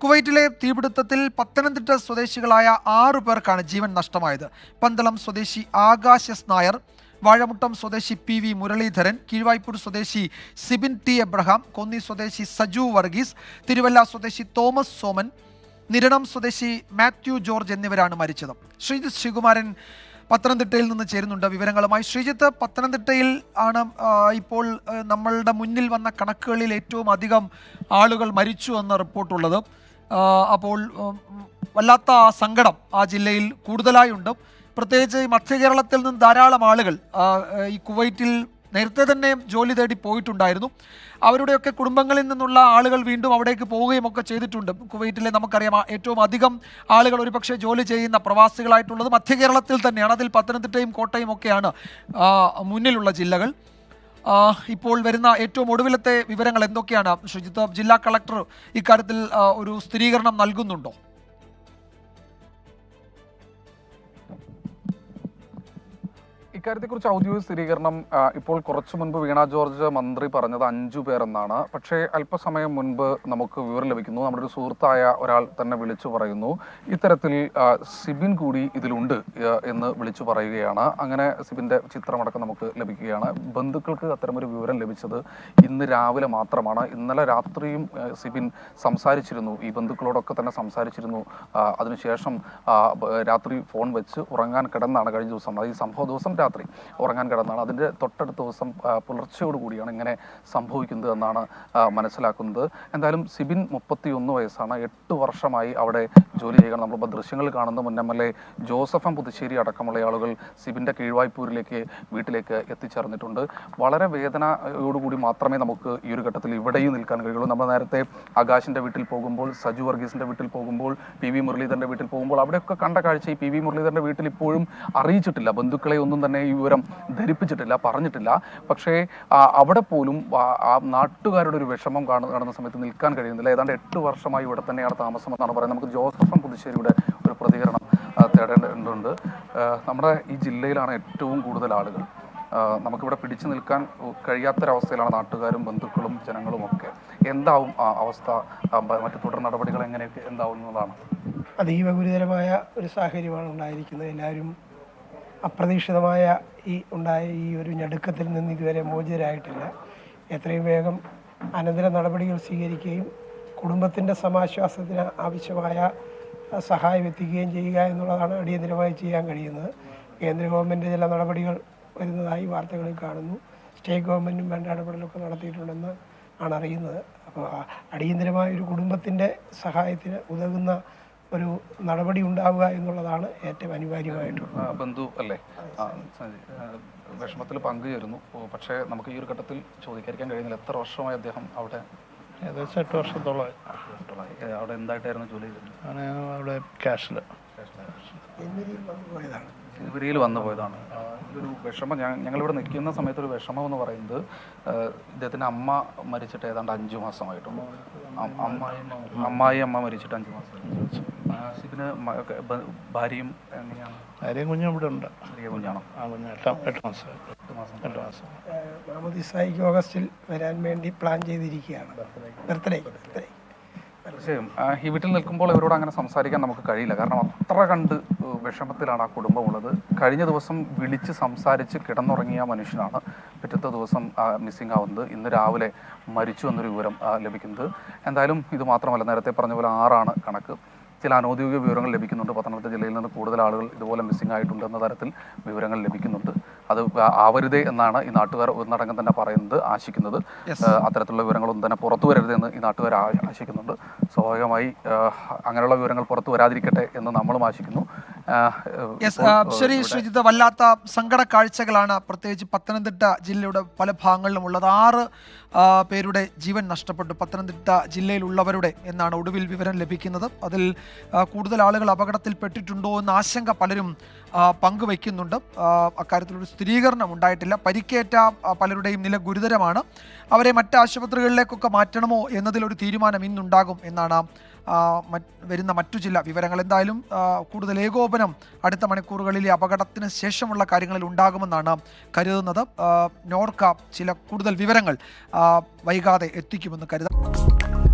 കുവൈറ്റിലെ തീപിടുത്തത്തിൽ പത്തനംതിട്ട സ്വദേശികളായ 6 പേർക്കാണ് ജീവൻ നഷ്ടമായത്. പന്തളം സ്വദേശി ആകാശ് എസ് നായർ, വാഴമുട്ടം സ്വദേശി PV മുരളീധരൻ, കീഴ്വായ്പൂർ സ്വദേശി സിബിൻ T എബ്രഹാം, കോന്നി സ്വദേശി സജു വർഗീസ്, തിരുവല്ല സ്വദേശി തോമസ് സോമൻ, നിരണം സ്വദേശി മാത്യു ജോർജ് എന്നിവരാണ് മരിച്ചത്. ശ്രീജിത്ത് ശ്രീകുമാരൻ പത്തനംതിട്ടയിൽ നിന്ന് ചേരുന്നുണ്ട് വിവരങ്ങളുമായി. ശ്രീജിത്ത്, പത്തനംതിട്ടയിൽ ആണ് ഇപ്പോൾ നമ്മളുടെ മുന്നിൽ വന്ന കണക്കുകളിൽ ഏറ്റവും അധികം ആളുകൾ മരിച്ചു എന്ന റിപ്പോർട്ടുള്ളത്. അപ്പോൾ വല്ലാത്ത സങ്കടം ആ ജില്ലയിൽ കൂടുതലായുണ്ട്. പ്രത്യേകിച്ച് ഈ മധ്യ കേരളത്തിൽ നിന്ന് ധാരാളം ആളുകൾ ഈ കുവൈറ്റിൽ നേരത്തെ തന്നെ ജോലി തേടി പോയിട്ടുണ്ടായിരുന്നു. അവരുടെയൊക്കെ കുടുംബങ്ങളിൽ നിന്നുള്ള ആളുകൾ വീണ്ടും അവിടേക്ക് പോവുകയും ഒക്കെ ചെയ്തിട്ടുണ്ട്. കുവൈറ്റിലെ നമുക്കറിയാം ഏറ്റവും അധികം ആളുകൾ ഒരുപക്ഷെ ജോലി ചെയ്യുന്ന പ്രവാസികളായിട്ടുള്ളത് മധ്യ കേരളത്തിൽ തന്നെയാണ്. അതിൽ പത്തനംതിട്ടയും കോട്ടയം ഒക്കെയാണ് മുന്നിലുള്ള ജില്ലകൾ. ഇപ്പോൾ വരുന്ന ഏറ്റവും ഒടുവിലത്തെ വിവരങ്ങൾ എന്തൊക്കെയാണ് ശ്രീജിത്ത്? ജില്ലാ കളക്ടർ ഇക്കാര്യത്തിൽ ഒരു സ്ഥിരീകരണം നൽകുന്നുണ്ടോ? ഇക്കാര്യത്തെക്കുറിച്ച് ഔദ്യോഗിക സ്ഥിരീകരണം ഇപ്പോൾ കുറച്ചു മുൻപ് വീണ ജോർജ് മന്ത്രി പറഞ്ഞത് 5 പേർ എന്നാണ്. പക്ഷേ അല്പസമയം മുൻപ് നമുക്ക് വിവരം ലഭിക്കുന്നു, നമ്മുടെ ഒരു സുഹൃത്തായ ഒരാൾ തന്നെ വിളിച്ചു പറയുന്നു ഇത്തരത്തിൽ സിബിൻ കൂടി ഇതിലുണ്ട് എന്ന് വിളിച്ചു പറയുകയാണ്. അങ്ങനെ സിബിൻ്റെ ചിത്രമടക്കം നമുക്ക് ലഭിക്കുകയാണ്. ബന്ധുക്കൾക്ക് അത്തരമൊരു വിവരം ലഭിച്ചത് ഇന്ന് രാവിലെ മാത്രമാണ്. ഇന്നലെ രാത്രിയും സിബിൻ സംസാരിച്ചിരുന്നു, ഈ ബന്ധുക്കളോടൊക്കെ തന്നെ സംസാരിച്ചിരുന്നു. അതിനുശേഷം രാത്രി ഫോൺ വെച്ച് ഉറങ്ങാൻ കിടന്നാണ് കഴിഞ്ഞ ദിവസം, ഈ സംഭവ ദിവസം രാത്രി ഉറങ്ങാൻ കിടന്നാണ്. അതിൻ്റെ തൊട്ടടുത്ത ദിവസം പുലർച്ചയോടുകൂടിയാണ് ഇങ്ങനെ സംഭവിക്കുന്നത് എന്നാണ് മനസ്സിലാക്കുന്നത്. എന്തായാലും സിബിൻ 31 വയസ്സാണ്. 8 വർഷമായി അവിടെ ജോലി ചെയ്യുകയാണ്. നമ്മളിപ്പോൾ ദൃശ്യങ്ങൾ കാണുന്ന മുൻ MLA ജോസഫ് പുതുശ്ശേരി അടക്കമുള്ള ആളുകൾ സിബിൻ്റെ കീഴ്വായ്പൂരിലേക്ക് വീട്ടിലേക്ക് എത്തിച്ചേർന്നിട്ടുണ്ട്. വളരെ വേദനയോടുകൂടി മാത്രമേ നമുക്ക് ഈ ഒരു ഘട്ടത്തിൽ ഇവിടെയും നിൽക്കാൻ കഴിയുള്ളൂ. നമ്മൾ നേരത്തെ ആകാശിൻ്റെ വീട്ടിൽ പോകുമ്പോൾ, സജു വർഗീസിൻ്റെ വീട്ടിൽ പോകുമ്പോൾ, PV മുരളീധരൻ്റെ വീട്ടിൽ പോകുമ്പോൾ അവിടെയൊക്കെ കണ്ട കാഴ്ച ഈ PV മുരളീധരൻ്റെ വീട്ടിൽ ഇപ്പോഴും അറിയിച്ചിട്ടില്ല, ബന്ധുക്കളെ ഒന്നും തന്നെ ഈ വിവരം ധരിപ്പിച്ചിട്ടില്ല, പറഞ്ഞിട്ടില്ല. പക്ഷേ അവിടെ പോലും ആ നാട്ടുകാരുടെ ഒരു വിഷമം കാണുന്ന സമയത്ത് നിൽക്കാൻ കഴിയുന്നില്ല. ഏതാണ്ട് 8 വർഷമായി ഇവിടെ തന്നെയാണ് താമസം എന്നാണ് പറയുന്നത്. നമുക്ക് ജോസഫ് പുതുശ്ശേരിയുടെ ഒരു പ്രതികരണം തേടേണ്ടതുണ്ട്. നമ്മുടെ ഈ ജില്ലയിലാണ് ഏറ്റവും കൂടുതൽ ആളുകൾ. നമുക്കിവിടെ പിടിച്ചു നിൽക്കാൻ കഴിയാത്തൊരവസ്ഥയിലാണ് നാട്ടുകാരും ബന്ധുക്കളും ജനങ്ങളും ഒക്കെ. എന്താവും അവസ്ഥ, മറ്റു തുടർ നടപടികൾ എങ്ങനെയൊക്കെ എന്താവും എന്നതാണ്. അതീവ ഗുരുതരമായ ഒരു സാഹചര്യമാണ് ഉണ്ടായിരിക്കുന്നത്. എല്ലാവരും അപ്രതീക്ഷിതമായ ഉണ്ടായ ഈ ഒരു ഞടുക്കത്തിൽ നിന്ന് ഇതുവരെ മോചിതരായിട്ടില്ല. എത്രയും വേഗം അനന്തര നടപടികൾ സ്വീകരിക്കുകയും കുടുംബത്തിൻ്റെ സമാശ്വാസത്തിന് ആവശ്യമായ സഹായം എത്തിക്കുകയും ചെയ്യുക എന്നുള്ളതാണ് അടിയന്തരമായി ചെയ്യാൻ കഴിയുന്നത്. കേന്ദ്ര ഗവൺമെൻറ് ചില നടപടികൾ വരുന്നതായി വാർത്തകളിൽ കാണുന്നു. സ്റ്റേറ്റ് ഗവൺമെൻറ്റും വേണ്ട ഇടപെടലൊക്കെ നടത്തിയിട്ടുണ്ടെന്ന് ആണ് അറിയുന്നത്. അപ്പോൾ അടിയന്തരമായ ഒരു കുടുംബത്തിൻ്റെ സഹായത്തിന് ഉതകുന്ന ഒരു നടപടി ഉണ്ടാവുക എന്നുള്ളതാണ് ഏറ്റവും അനിവാര്യമായിട്ടുള്ളത്. ബന്ധു അല്ലേ വിഷമത്തിൽ പങ്കുചേരുന്നു. പക്ഷേ നമുക്ക് ഈ ഒരു ഘട്ടത്തിൽ ചോദിക്കാൻ കഴിയുന്നില്ല, എത്ര വർഷമായി അദ്ദേഹം അവിടെ? ഏകദേശം 8 വർഷത്തോളമായി. അവിടെ എന്തായിട്ടായിരുന്നു ജോലി ചെയ്തത്? അവിടെ ക്യാഷിൽ ജനുവരിയിൽ വന്നു പോയതാണ്. ഇതൊരു വിഷമം. ഞങ്ങളിവിടെ നിൽക്കുന്ന സമയത്ത് ഒരു വിഷമം എന്ന് പറയുന്നത് ഇദ്ദേഹത്തിൻ്റെ അമ്മ മരിച്ചിട്ട് ഏതാണ്ട് 5 മാസമായിട്ടുണ്ട്. അമ്മ മരിച്ചിട്ട് 5 മാസം. ഇതിന് ഭാര്യയും എങ്ങനെയാണ്? ഭാര്യയും കുഞ്ഞും ഇവിടെ ഉണ്ട്. ചെറിയ കുഞ്ഞാണോ? ആ കുഞ്ഞ് 8 മാസം. മാമോദിസായിക്ക് ഓഗസ്റ്റിൽ വരാൻ വേണ്ടി പ്ലാൻ ചെയ്തിരിക്കുകയാണ്. ബർത്ത്ഡേ. തീർച്ചയായും ഈ വീട്ടിൽ നിൽക്കുമ്പോൾ ഇവരോട് അങ്ങനെ സംസാരിക്കാൻ നമുക്ക് കഴിയില്ല. കാരണം അത്ര കണ്ട് വിഷമത്തിലാണ് ആ കുടുംബമുള്ളത്. കഴിഞ്ഞ ദിവസം വിളിച്ച് സംസാരിച്ച് കിടന്നുറങ്ങിയ മനുഷ്യനാണ് പിറ്റത്തെ ദിവസം മിസ്സിംഗ് ആവുന്നത്. ഇന്ന് രാവിലെ മരിച്ചു എന്നൊരു വിവരം ലഭിക്കുന്നത്. എന്തായാലും ഇത് മാത്രമല്ല, നേരത്തെ പറഞ്ഞ പോലെ 6 കണക്ക്. ചില അനൗദ്യോഗിക വിവരങ്ങൾ ലഭിക്കുന്നുണ്ട്. പത്തനംതിട്ട ജില്ലയിൽ നിന്ന് കൂടുതൽ ആളുകൾ ഇതുപോലെ മിസ്സിംഗ് ആയിട്ടുണ്ട് എന്ന തരത്തിൽ വിവരങ്ങൾ ലഭിക്കുന്നുണ്ട്. അത് ആവരുതേ എന്നാണ് ഈ നാട്ടുകാർ ഒന്നടങ്കം തന്നെ പറയുന്നത്, ആശിക്കുന്നത്. അത്തരത്തിലുള്ള വിവരങ്ങളൊന്നും തന്നെ പുറത്തു വരരുതെന്ന് ഈ നാട്ടുകാർ ആശിക്കുന്നുണ്ട്. സ്വാഭാവികമായി അങ്ങനെയുള്ള വിവരങ്ങൾ പുറത്തു വരാതിരിക്കട്ടെ എന്ന് നമ്മളും ആശിക്കുന്നു. ശരി ശ്രീജിത്ത്, വല്ലാത്ത സങ്കട കാഴ്ചകളാണ് പ്രത്യേകിച്ച് പത്തനംതിട്ട ജില്ലയുടെ പല ഭാഗങ്ങളിലും ഉള്ളത്. 6 പേരുടെ ജീവൻ നഷ്ടപ്പെട്ടു പത്തനംതിട്ട ജില്ലയിലുള്ളവരുടെ എന്നാണ് ഒടുവിൽ വിവരം ലഭിക്കുന്നത്. അതിൽ കൂടുതൽ ആളുകൾ അപകടത്തിൽപ്പെട്ടിട്ടുണ്ടോ എന്ന ആശങ്ക പലരും പങ്കുവയ്ക്കുന്നുണ്ട്. അക്കാര്യത്തിലൊരു സ്ഥിരീകരണം ഉണ്ടായിട്ടില്ല. പരിക്കേറ്റ പലരുടെയും നില ഗുരുതരമാണ്. അവരെ മറ്റ് ആശുപത്രികളിലേക്കൊക്കെ മാറ്റണമോ എന്നതിലൊരു തീരുമാനം ഇന്നുണ്ടാകും എന്നാണ് വരുന്ന മറ്റു ചില വിവരങ്ങൾ. എന്തായാലും കൂടുതൽ ഏകോപനം അടുത്ത മണിക്കൂറുകളിലെ അപകടത്തിന് ശേഷമുള്ള കാര്യങ്ങളിൽ ഉണ്ടാകുമെന്നാണ് കരുതുന്നത്. നോർക്ക ചില കൂടുതൽ വിവരങ്ങൾ വൈകാതെ എത്തിക്കുമെന്ന് കരുതാം.